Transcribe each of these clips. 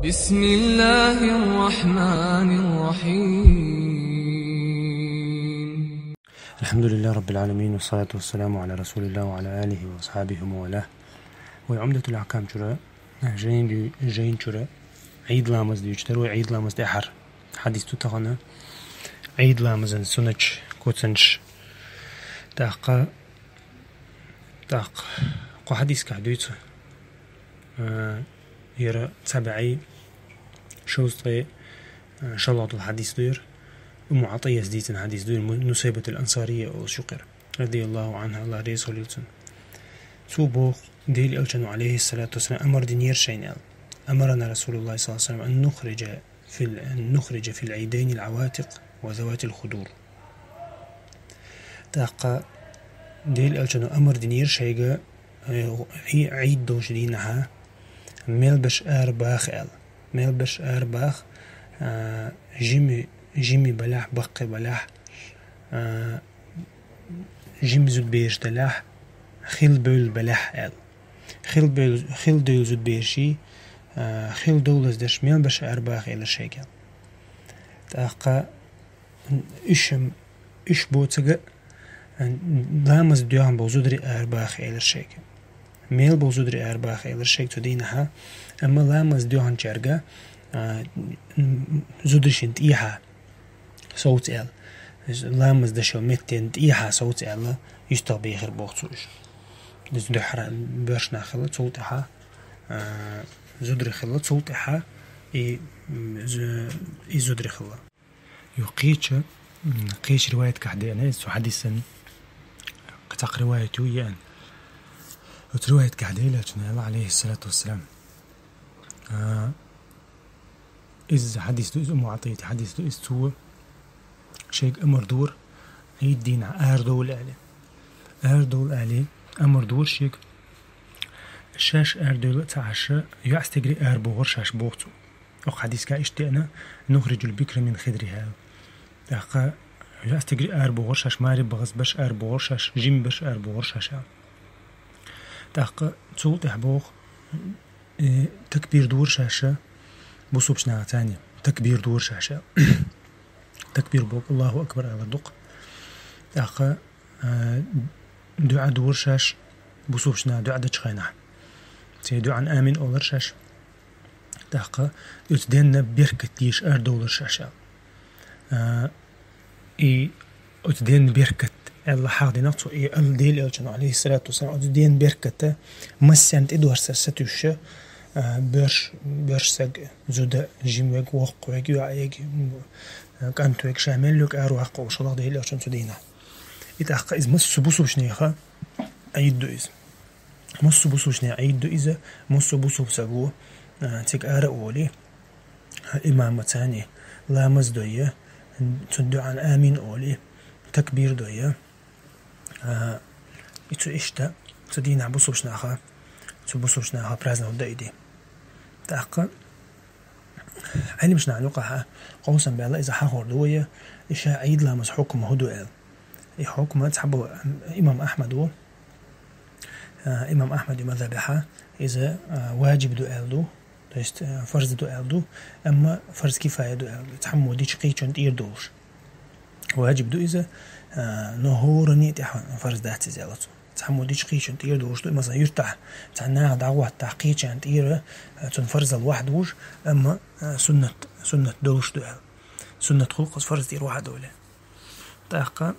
بسم الله الرحمن الرحيم. الحمد لله رب العالمين، والصلاة والسلام على رسول الله وعلى آله وأصحابه وموالاه. وعمدة الأحكام شرا جين شرا عيد لامز ديوشتر وعيد لامز دحر حديث تتغنى عيد لامز سنج كوتنش تاق قو حديث كحديث يرى تبعي شوزطي شلط الحديث دير ومعطية زديت الحديث دير نسيبة الأنصارية أو شقر رضي الله عنها الله ريس وليلتن سوبوخ ديل ألشن عليه الصلاة والسلام أمر دينير شينال أمرنا رسول الله صلى الله عليه وسلم أن نخرج في العيدين العواتق وذوات الخدور تاقا ديل ألشن أمر دينير شيغا هي عيد دوش دينها ملبش أرباخ ملبش أرباخ جيمي بلاح بقي بلاح جيم زود بيش تلاح خيل بول بلاح خيل دول زود بيشي خيل دولز دش ملبش أرباخ إلى شيء تاقا إش بوتسجا لامز ديوان بوزودري أرباخ إلى شيء ميل بوزودري أرباخ إلى شيء تدينها أما لامز ديوان جرجا زودرشنت إيها صوت إل لامز دشوا متين إيها صوت إل يستوى غير بوخسوش زودر حرا برشنا خلط صوت إيها زودر خلط صوت إيها زودر خلط قيش رواية كحدينا سو حديثا قطع روايته يعني رواية كحدي لكن الله عليه الصلاة والسلام إذا حديث دو إذا معطيت حديث دو إستوى شيء أمر دور يدين أردول آلي أمر دور شيء الشاش أردول تعشى يعستجري أربوغر شاش بوغتو أو حديث كايشتئنا نخرج البكر من خدرها تاقا يعستجري أربوغر شاش ماري بغز باش أربوغر شاش جيم باش أربوغر شاشا تاقا تسول تحبوغ تكبير دور شاشة بوصو بشنا تانية تكبير دور شاشة تكبير بوك الله أكبر على الدق تاقا دعاء دور شاش بوصو بشنا دعاء دتشخينح تي دعاء آمين أولر شاش تاقا يتدين بيركت ليش دولار شاشة يتدين بيركت الله حاضي نقصو الديل يلجنو عليه الصلاة والسلام يتدين بيركت مسيانت إدوار سرستوش برش سج زود جيمك وقوك يعيق كأنتوك شامل لك أروح وش الله ده اللي عشان تدينا يتحقق إذا مس بوسو شنيخة عيد إذا مس بوسو شنيخ عيد إذا مس بوسو بسجو تك أولي إمام تاني لا مزدوية تدعو عن آمين أولي تكبير دوية يتو إشتا تدينا بوسو شنيخة بوسو شنيخة برازنا ودايدي تأقى علم شنا نقعها قوسا بالله إذا حاخر دوية إشاء عيد لامز حكم هدو إل حكم تحبوا إمام أحمد إمام أحمد مذهبها إذا واجب دو إل دو تيست فرض دو إل دو أما فرض كفاية دو إل تحمو ديش قيتشن تير دوش واجب دو إذا نهورني فرض داتي زيالته تحمو ديش قيتشن تير دوش دو مثلا يرتاح تعناها دعوة تحقيتشن تير تنفرز الواحد وش أما سنة دوش دو سنة خلق فرز تير واحد دولة تاقا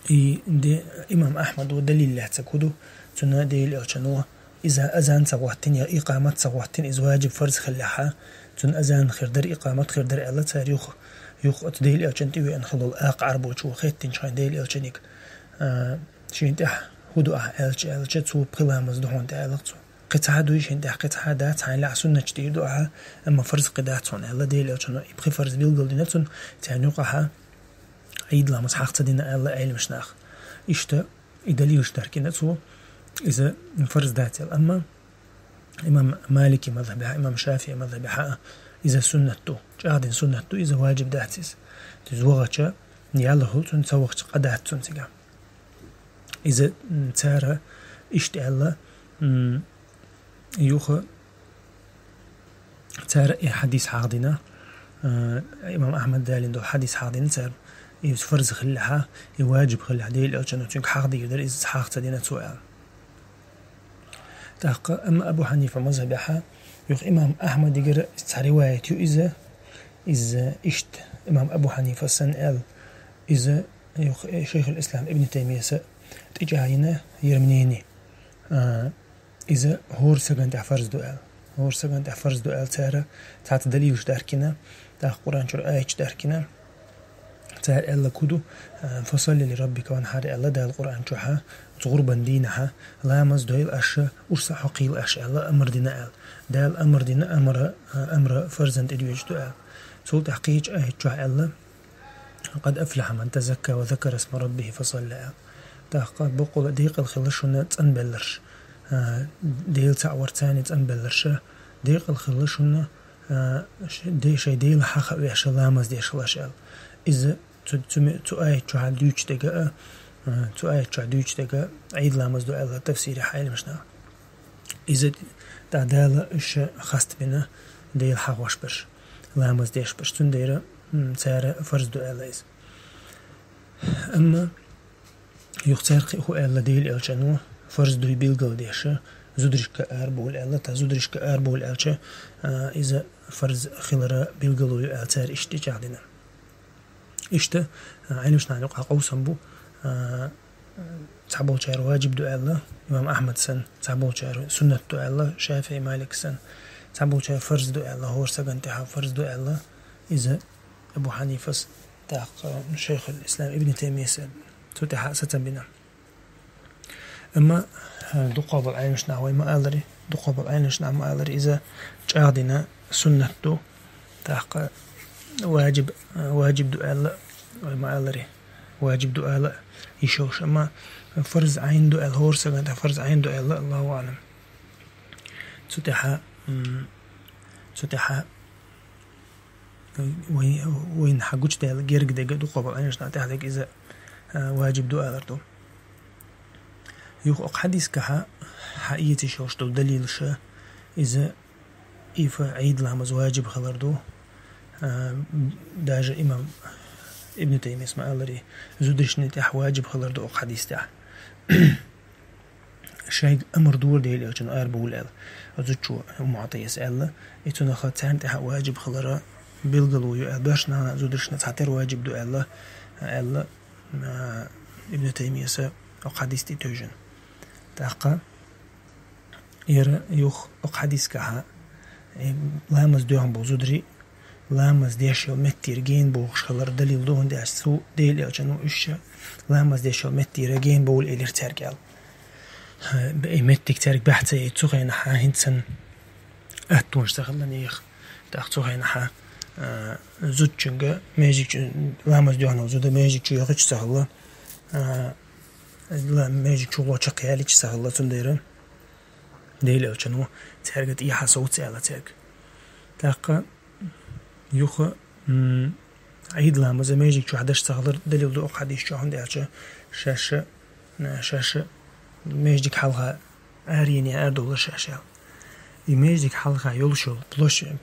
دي إمام أحمد ودليل الله تسكدو سنة دليل أرشنوه إذا أذان سواتين يا إقامة سواتين إذا واجب فرز خليحة سن أذان خردر إقامة خردر الله تسار يوخ أتدليل أرشن تيوي أن خلو الآق عربو شو خيتين شاين دليل أرشنيك شين تح هدو ألش تسو بقلام مزدهون تألقتو قطعة دويش هندح قطعة دات عن لا سنة جديد دوها أما فرز قداتون الله ديل أرشنا يبقي فرز بيلقل دينتون تعني وقعها عيد لا مسحق تدينا الله عيل مشناخ إشتا إدالي يشترك نتسو إذا فرز داتل أما إمام مالكي مذهبها إمام شافعي مذهبها إذا سنة جاهدين سنة إذا واجب داتيس تزوغتش نيالا هلتون تسوغتش قداتون تيجا إذا تارا إشتا الله يوخ تار حديث حاضنة إمام أحمد دالين دو حديث حاضنة تار يفرز خلها يواجب خلها ديل أو جنو تنك حاضي يدر إز حاق تدينا سؤال تحق أما أبو حنيفة مذهبها يخ إمام أحمد يقرأ رواية إذا إشت إمام أبو حنيفة سن إذا شيخ الإسلام ابن تيمية تجاهينا يرمنيني إذا هور سجن تحفرز دوال تارا تعت دليلش داركنا تاخ قرآن شر آيش داركنا تار الله كدو فصل لربك وانحار الله دا القرآن شوها تغربا دينها لا مزدويل أشياء ورسا حقيل أشياء الله أمر دينا دا الأمر دينا أمر فرزند إدويج دوال سول تحقيج آيش شوها الله قد أفلح من تزكى وذكر اسم ربه فصلى تاخ بقول ديق الخلشنا تنبلرش ديل تعور تاني تنبلرش ديق الخلشنا دي شي ديل حق ويش لامز ديش لاشال إذا تؤايد شو هالدوش دقا تؤايد شو هالدوش دقا عيد لامز دو الله تفسير حالي مشنا إذا تعدال إيش خاست بنا ديل حق وش برش لامز ديش برش تندير سارة فرز دو الله إذا أما يختار هو الله ديل إلشانو فرز دو يبيلغو ديشة زودرش كأربول الله تزودرش كأربول إلشة إذا فرز خلرا بيلغلو يأتار إشتي جعلنا إشتا علمشنا نقع قوسم بو تعبول شعر واجب دو الله إمام أحمد سن تعبول شعر سنة دو الله شافعي مالك سن تعبول شعر فرز دو الله هو سجن تحا فرز دو الله إذا أبو حنيفة تاق شيخ الإسلام ابن تيمية سن تتحا ستنبنا أما دقاب العينشنا وما ألري دقاب العينشنا ما ألري إذا جاهدنا سنة دو تاق واجب دو الله وما ألري واجب دو الله يشوش أما فرز عين دو الهور سجن فرز عين دو الله الله أعلم تتحا وين حقوش ده جيرج ده دقاب العينشنا تحتاج إذا واجب دو ألردو يخ حديث كها حقيقة شوش دو دليل شا إذا إيفا عيد لامز واجب خلردو داجة إمام ابن تيمية اسمه ألري زودشني تح واجب خلردو حديث تح شيء أمر دور ديل يوجن آر بقول أل أزوجو معطي يسأل يتونا خاتان تح واجب خلرا بيلقلو يؤل باشنا زودشنا تحتر واجب دو أل ابن تيمية سا حديث تيجن تاقا يخ حديث كها لامز دوهم بوزودري لامز ديشو متير جين بوش خلر دليل دوهن دي أسو ديل يوجنو إشا لامز ديشو متير جين بول إلير ترقال بأي متك ترق بحثة يتوغي نحا هنسن أهتونش تغلن يخ تاقتوغي نحا زود جنگا ميجيك لامز دوهن زود ميجيك يغيش سهلا لا ميجيك شو واتشق ياليك سهلا تندير ديل يوجنو ترقت إيحا صوت سيالا ترق تاقا يوخا عيد لامز ميجيك شو حدش سهلا دليل دو حديث شو هندي أرجع شاشة ميجيك حلقة آريني أردول شاشة ميجيك حلقة يولشو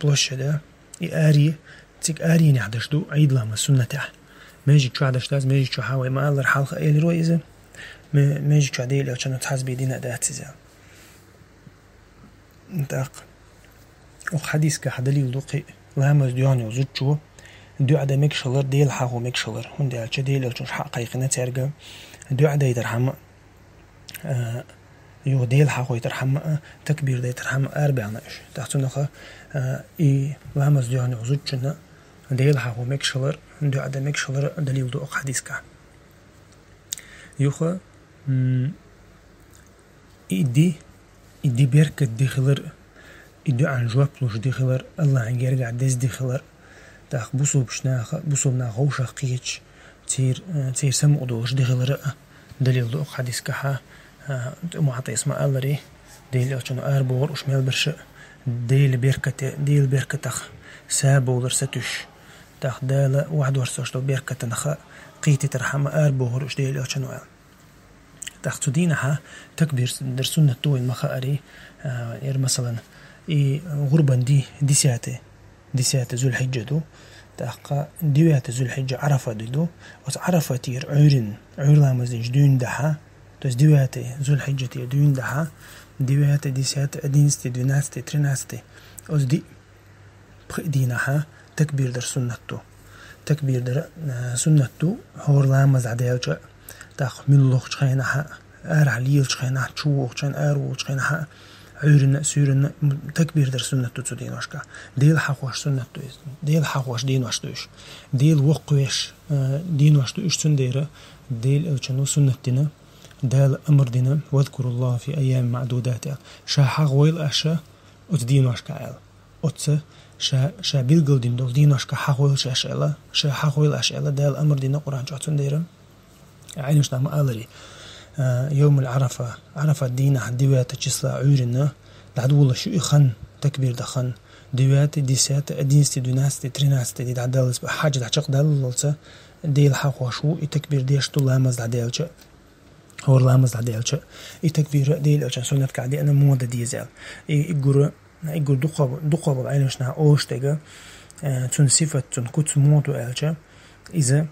بلوش ده آري تيك آريني حدش دو عيد لامز سنة تاع ميجيك شو حدش داز ميجيك شو حاوي ما ألر حلقة إلي روي إذا ميجيك شو عديل أو تحس بيدينا دات سيزا انتاق وحديث كحدليل دوقي لامز دياني وزوجو دو عدا ميكشلر ديل حاو ميكشلر هون ديال ديل أو حقيقة ترجع دو عدا يترحم يو ديل حاو يترحم تكبير دي يترحم 40 تحتنا إي لامز دياني وزوجنا ديل حاو ميكشلر دو عدا ميكشلر دليل دو حديث كا يوخا إدي بيركت دي خلر إدو عن جواب لوش دي خلر الله عن يرجع ديز دي خلر تاخ بوصوبنا غوشة قيتش تير سمو دوش دي خلر دليل دو حديث كها معطي اسمه ألري ديل أشنو أربور وشمال برش ديل بيركتخ سابولر ستوش تاخ دالة واحد ورسوش دو بيركتنخ قيتي ترحم أربور وش ديل أشنو تاخ تدينها تكبير درسون التوين مخاري مثلا غربا دي ساعته ذو الحجة دو تأقى ديوات ذو الحجة عرفة دو وعرفة تير عور لامز دون دحا تس ديوات ذو الحجة تير دون دحا ديوات دي ساعت أدينستي دوناستي تريناستي أز دي دينها تكبير در سنتو هور لامز عديلجا تاق من الله شخينها عليل شخينها تشوق شخين شخينها عورنا سورنا تكبير در سنتو تدين واشكا ديل حقوش سنتو ديل حقوش دين واشتوش ديل وقوش دين واشتوش سنديرة ديل الچنو سنتنا دال أمر دينا واذكر الله في أيام معدودات شا حق ويل أشا أتدين واشكا أتسا شا بيلقل دين دول دين واشكا حق ويل شا حق ويل أشعلا دال أمر دينا قرآن شو سنديرة عينوش نعم آلري يوم عرفة دينا ديوات تشسلا عورنا دعدو الله شو يخن تكبير دخن ديوات ديسات أدينستي دوناستي تريناستي دي دعدالس بحاجة دعشق داللسة ديل حق وشو يتكبير ديشتو لامز دعدالش هور لامز دعدالش يتكبير ديل أجان سنة كعدي أنا مودا ديزال يقول دقاب عينوش نها أوشتغا تون صفة تون كتس موتو ألشا إذا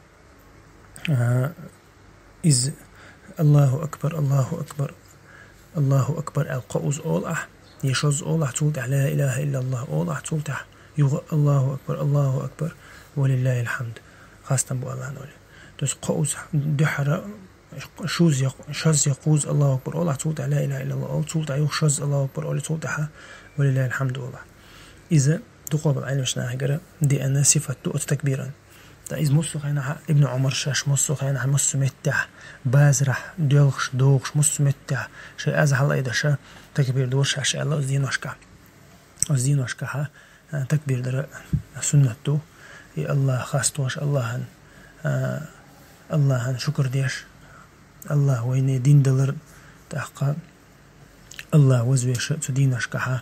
الله أكبر القوز أولح يشوز أولح تولتح لا إله إلا الله أولح تولتح الله أكبر ولله الحمد خاصة بو الله نولي تس قوز دحرة شز يقوز الله أكبر أولح تولتح لا إله إلا الله أول تولتح يشوز الله أكبر أولي تولتح ولله الحمد أولح إذا دقوب العين وشناها قرأ دي أنا صفة تؤت تكبيرا إذا مصو خيناها ابن عمر شاش مصو خيناها مصو متح بازرح دوغش مصو متح شيء أزح الله إذا شا تكبير دور شاش الله أزدين وشكا تكبير در سنتو الله خاصتوش الله شكر ديش الله وين دين دلر تحقا الله وزويش تدين وشكا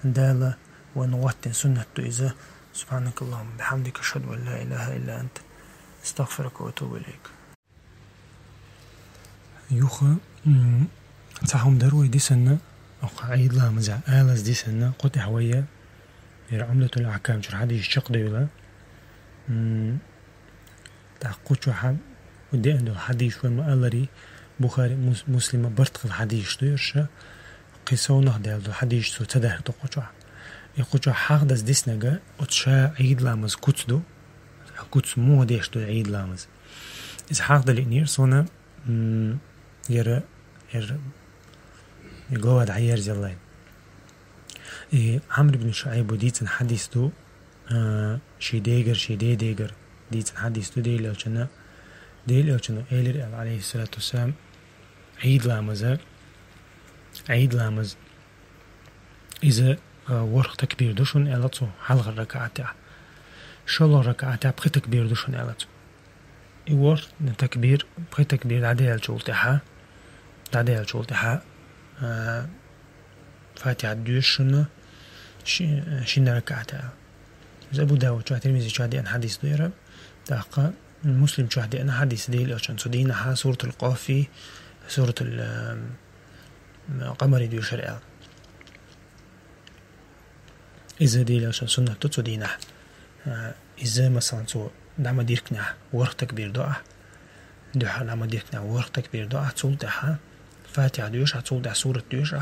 دالة ونواتن سنتو إذا سبحانك اللهم بحمدك أشهد أن لا إله إلا أنت استغفرك وأتوب إليك يوخا تاهم دروي دي سنة أو عيد لا مزع آلس دي سنة قطع ويا عملة الأحكام شر حديث شق ديولا تحقوش وحب ودي عنده حديث ومؤلري بخاري مسلمة برتق الحديث ديرشا قيسونه ديالدو حديث سو تده تقوش يقول حق دس ديسنجا أتشا عيد لامز كتدو كتس مو ديش دو عيد لامز إذا حق دل إنير صونا يرى يقواد عيار زلاين عمرو بن شعيب وديتن حديث دو شي ديگر ديتن حديث دو ديل أوشنا إيلر عليه الصلاة والسلام عيد لامز إذا ورق تكبير دوشن ألاتو حلق الركعتين شلون ركعتين بخي تكبير دوشن ألاتو يور تكبير بخي تكبير عديل شولتها فاتحة دوشن شين ركعتين أبو داود شو ترمذي شو هدي أن حديث ديره تحقق مسلم شو هدي أن حديث ديل عشان صدينها سورة القاف سورة القمر ديو شرع إذا ديل عشان سنة تصدينه إذا مثلا سو دعم ديركنا ورق تكبير دعاء دعاء دعم ديركنا ورق تكبير دعاء تصلتها فاتحة ديوش تصلتها سورة ديوش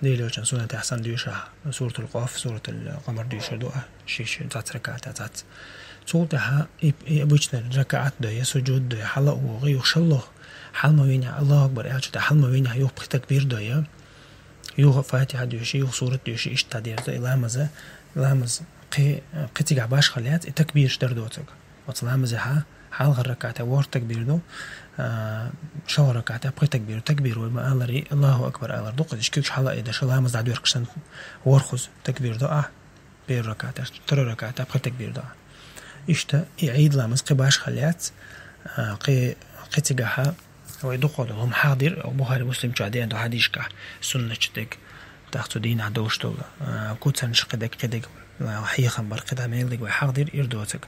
ديل عشان سنة أحسن ديوش سورة القاف سورة القمر ديوش دعاء شيش ذات ركعات ذات تصلتها بوجنا ركعات ده سجود ده حلا وغير شله حلم وينها الله أكبر أجد حلم وينها يوم تكبير ده يوم فاتحة ديوش يوم سورة ديوش إشتادير ده لامز قتيجع باش خليات التكبير شدر دوتك وتلامزها حلقة ركعتها ور تكبير دو شو ركعتها بقي تكبير وما ألري الله أكبر ألر دوق إشكيش حلا إذا شو لامز دعدو يركشن ورخز تكبير دو بير ركعتها ترى ركعتها بقي تكبير دو إشتا يعيد لامز قباش خليات قتيجعها ويدقوا لهم حاضر أو بخاري مسلم شادي عنده حديثك سنة شتك تاخذ دين عدوش دول كوتسن شقدك كدك وحي خبر قدام يلدك وحاضر يردوتك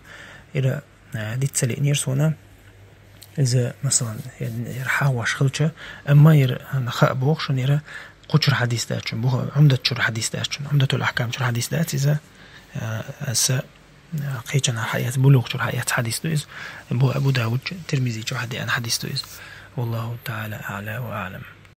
إذا دي تسلي نيرسونا إذا مثلا يرحاوش خلشة أما نخاء بوخش نيرا قطر حديث داتشون بوه عمدة شر حديث داتشون عمدة الأحكام شر حديث دات إذا قيتنا حياة بلوغ شر حياة حديث دويز بوه أبو داود ترمذي شر حديث دويز والله تعالى أعلى وأعلم.